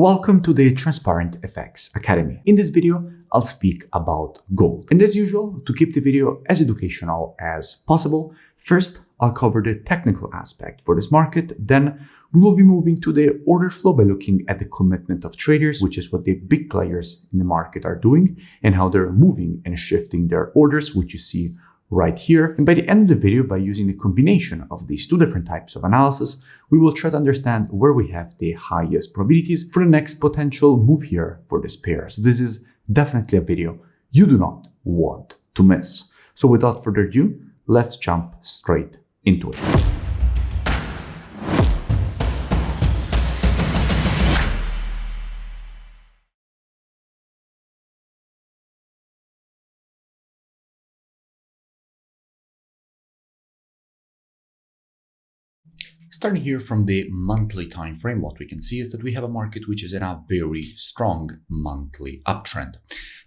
Welcome to the Transparent FX Academy. In this video, I'll speak about gold. And as usual, to keep the video as educational as possible, first, I'll cover the technical aspect for this market. Then we will be moving to the order flow by looking at the commitment of traders, which is what the big players in the market are doing and how they're moving and shifting their orders, which you see right here. And by the end of the video, by using the combination of these two different types of analysis, we will try to understand where we have the highest probabilities for the next potential move here for this pair. So this is definitely a video you do not want to miss. So without further ado, let's jump straight into it. Starting here from the monthly time frame, what we can see is that we have a market which is in a very strong monthly uptrend.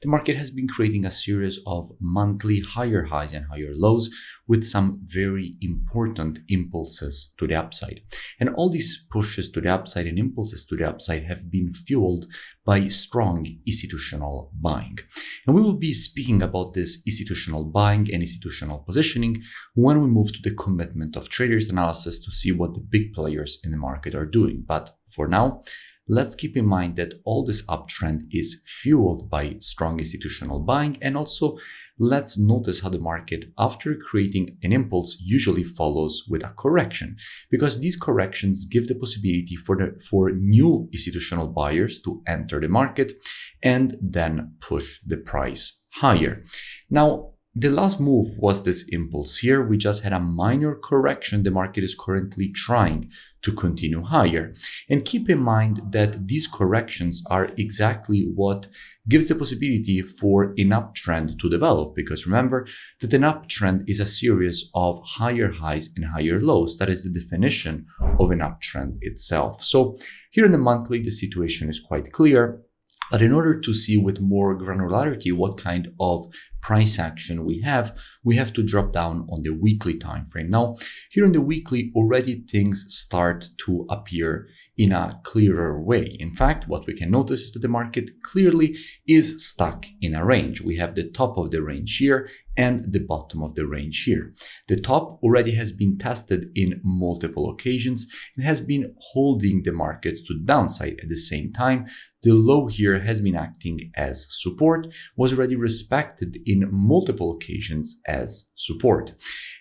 The market has been creating a series of monthly higher highs and higher lows with some very important impulses to the upside. And all these pushes to the upside and impulses to the upside have been fueled by strong institutional buying. And we will be speaking about this institutional buying and institutional positioning when we move to the commitment of traders analysis to see what the big players in the market are doing. But for now, let's keep in mind that all this uptrend is fueled by strong institutional buying, and also let's notice how the market, after creating an impulse, usually follows with a correction, because these corrections give the possibility for new institutional buyers to enter the market and then push the price higher. Now, the last move was this impulse here. We just had a minor correction. The market is currently trying to continue higher. And keep in mind that these corrections are exactly what gives the possibility for an uptrend to develop. Because remember that an uptrend is a series of higher highs and higher lows. That is the definition of an uptrend itself. So here in the monthly, the situation is quite clear. But in order to see with more granularity what kind of price action we have to drop down on the weekly time frame. Now, here in the weekly, already things start to appear in a clearer way. In fact, what we can notice is that the market clearly is stuck in a range. We have the top of the range here and the bottom of the range here. The top already has been tested in multiple occasions and has been holding the market to the downside. At the same time, the low here has been acting as support, was already respected in multiple occasions as support.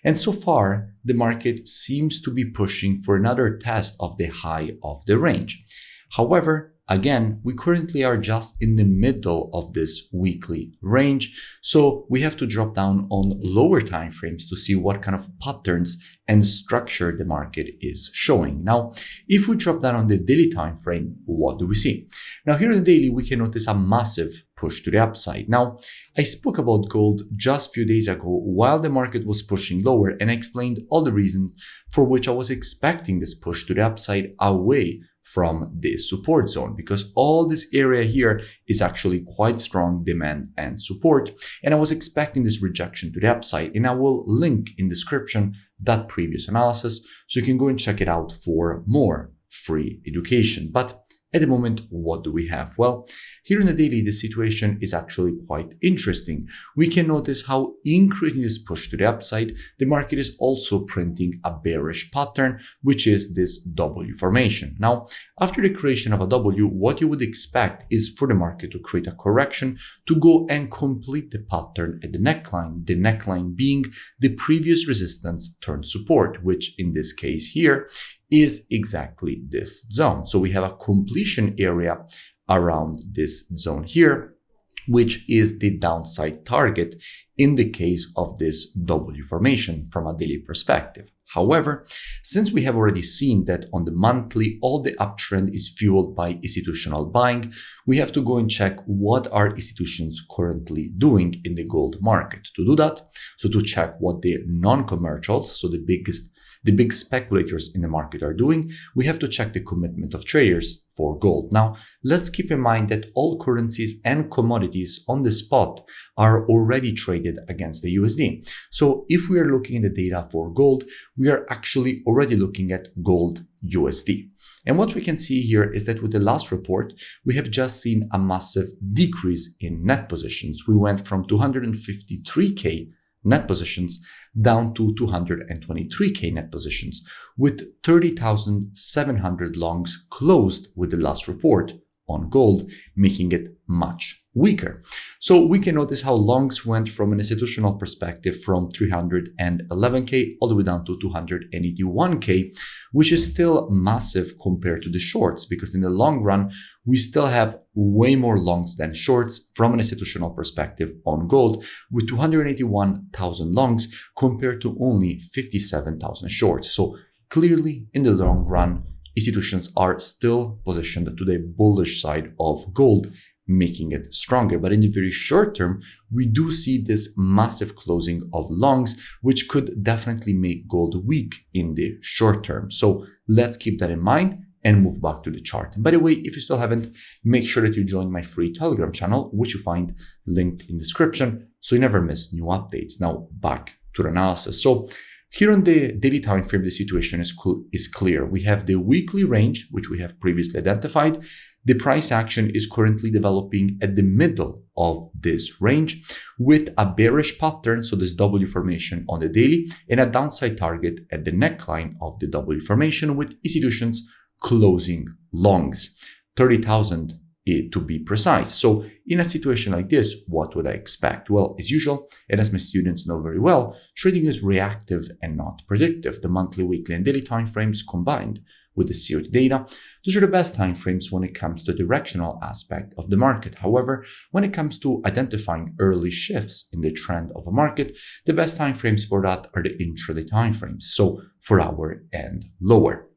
And so far, the market seems to be pushing for another test of the high of the range. However, again, we currently are just in the middle of this weekly range, so we have to drop down on lower time frames to see what kind of patterns and structure the market is showing. Now, if we drop down on the daily time frame, what do we see? Now, here in the daily, we can notice a massive push to the upside. Now, I spoke about gold just a few days ago while the market was pushing lower, and I explained all the reasons for which I was expecting this push to the upside away from this support zone, because all this area here is actually quite strong demand and support, and I was expecting this rejection to the upside, and I will link in description that previous analysis so you can go and check it out for more free education. But at the moment, what do we have? Well, here in the daily, the situation is actually quite interesting. We can notice how in creating this push to the upside, the market is also printing a bearish pattern, which is this W formation. Now, after the creation of a W, what you would expect is for the market to create a correction to go and complete the pattern at the neckline being the previous resistance turned support, which in this case here is exactly this zone. So we have a completion area around this zone here, which is the downside target in the case of this W formation from a daily perspective. However, since we have already seen that on the monthly, all the uptrend is fueled by institutional buying, we have to go and check what are institutions currently doing in the gold market. To do that, so to check what the non-commercials, so the big speculators in the market are doing, we have to check the commitment of traders for gold. Now, let's keep in mind that all currencies and commodities on the spot are already traded against the USD. So if we are looking at the data for gold, we are actually already looking at gold XAUUSD. And what we can see here is that with the last report, we have just seen a massive decrease in net positions. We went from 253K net positions down to 223K net positions, with 30,700 longs closed with the last report on gold, making it much weaker. So we can notice how longs went from an institutional perspective from 311K all the way down to 281K, which is still massive compared to the shorts, because in the long run, we still have way more longs than shorts from an institutional perspective on gold, with 281,000 longs compared to only 57,000 shorts. So clearly, in the long run, institutions are still positioned to the bullish side of gold, making it stronger. But in the very short term, we do see this massive closing of longs, which could definitely make gold weak in the short term. So let's keep that in mind and move back to the chart. And by the way, if you still haven't, make sure that you join my free Telegram channel, which you find linked in the description, so you never miss new updates. Now back to the analysis. So here on the daily time frame, the situation is clear. We have the weekly range, which we have previously identified. The price action is currently developing at the middle of this range with a bearish pattern, so this W formation on the daily, and a downside target at the neckline of the W formation, with institutions closing longs, 30,000 to be precise. So in a situation like this, what would I expect? Well, as usual, and as my students know very well, trading is reactive and not predictive. The monthly, weekly, and daily time frames combined with the COT data, those are the best time frames when it comes to the directional aspect of the market. However, when it comes to identifying early shifts in the trend of a market, the best time frames for that are the intraday time frames, so 4 hour and lower.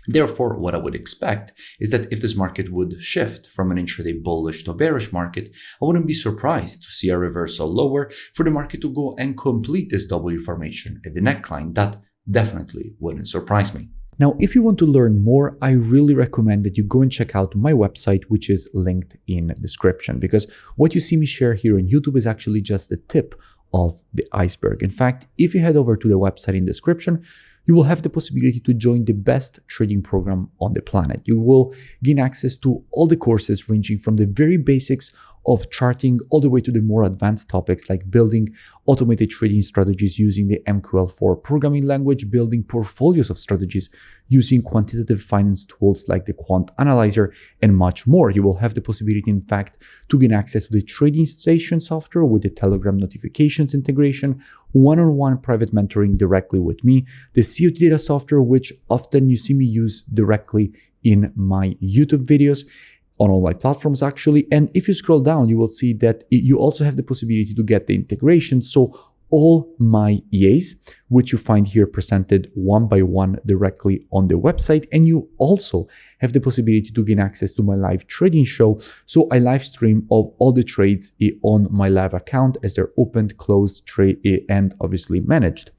Therefore, what I would expect is that if this market would shift from an intraday bullish to bearish market, I wouldn't be surprised to see a reversal lower for the market to go and complete this W formation at the neckline. That definitely wouldn't surprise me. Now, if you want to learn more, I really recommend that you go and check out my website, which is linked in the description, because what you see me share here on YouTube is actually just the tip of the iceberg. In fact, if you head over to the website in the description, you will have the possibility to join the best trading program on the planet. You will gain access to all the courses ranging from the very basics of charting all the way to the more advanced topics like building automated trading strategies using the MQL4 programming language, building portfolios of strategies using quantitative finance tools like the Quant Analyzer, and much more. You will have the possibility, in fact, to gain access to the trading station software with the Telegram notifications integration, one-on-one private mentoring directly with me, the COT data software, which often you see me use directly in my YouTube videos, on all my platforms actually. And if you scroll down, you will see that you also have the possibility to get the integration. So all my EAs, which you find here presented one by one directly on the website. And you also have the possibility to gain access to my live trading show. So I live stream of all the trades on my live account as they're opened, closed, trade, and obviously managed.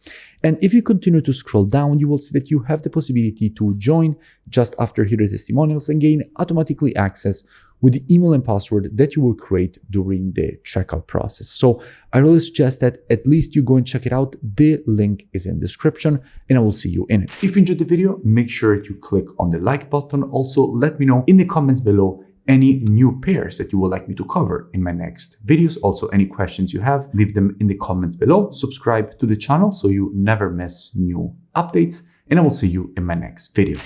And if you continue to scroll down, you will see that you have the possibility to join just after here the testimonials and gain automatically access with the email and password that you will create during the checkout process. So I really suggest that at least you go and check it out. The link is in the description and I will see you in it. If you enjoyed the video, make sure to click on the like button. Also, let me know in the comments below any new pairs that you would like me to cover in my next videos. Also, any questions you have, leave them in the comments below. Subscribe to the channel so you never miss new updates, and I will see you in my next video.